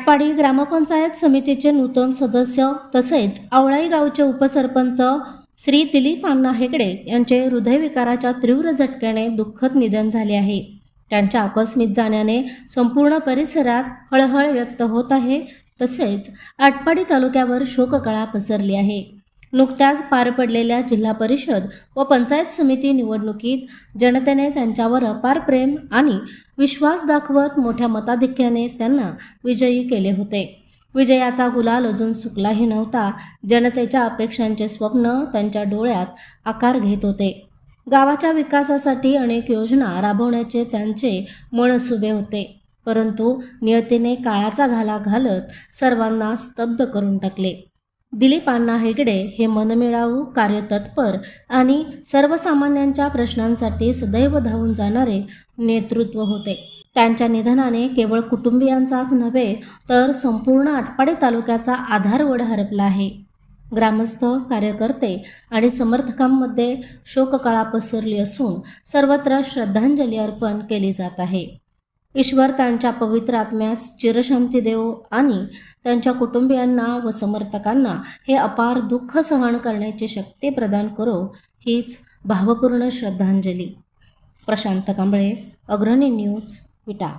आटपाडी ग्रामपंचायत समितीचे नूतन सदस्य तसेच आवळाई गावचे उपसरपंच श्री दिलीप अण्णा हेगडे यांचे हृदयविकाराच्या तीव्र झटक्याने दुःखद निधन झाले आहे। त्यांच्या आकस्मिक जाण्याने संपूर्ण परिसरात हळहळ व्यक्त होत आहे। तसेच आटपाडी तालुक्यावर शोककळा पसरली आहे। नुकत्याच पार पडलेल्या जिल्हा परिषद व पंचायत समिती निवडणुकीत जनतेने त्यांच्यावर अपार प्रेम आणि विश्वास दाखवत मोठ्या मताधिक्याने त्यांना विजयी केले होते। विजयाचा गुलाल अजून सुकलाही नव्हता। जनतेच्या अपेक्षांचे स्वप्न त्यांच्या डोळ्यात आकार घेत होते। गावाच्या विकासासाठी अनेक योजना राबवण्याचे त्यांचे मनसुबे होते, परंतु नियतीने काळाचा घाला घालत सर्वांना स्तब्ध करून टाकले। दिलीप अण्णा हेगडे हे मनमिळावू, कार्यतत्पर आणि सर्वसामान्यांच्या प्रश्नांसाठी सदैव धावून जाणारे नेतृत्व होते। त्यांच्या निधनाने केवळ कुटुंबियांचाच नव्हे तर संपूर्ण आटपाडी तालुक्याचा आधारवड हरपला आहे। ग्रामस्थ, कार्यकर्ते आणि समर्थकांमध्ये शोककळा पसरली असून सर्वत्र श्रद्धांजली अर्पण केली जात आहे। ईश्वर त्यांच्या पवित्र आत्म्यास चिरशांती देवो आणि त्यांच्या कुटुंबियांना व समर्थकांना हे अपार दुःख सहन करण्याची शक्ती प्रदान करो, हीच भावपूर्ण श्रद्धांजली। प्रशांत कांबळे, अग्रणी न्यूज, विटा।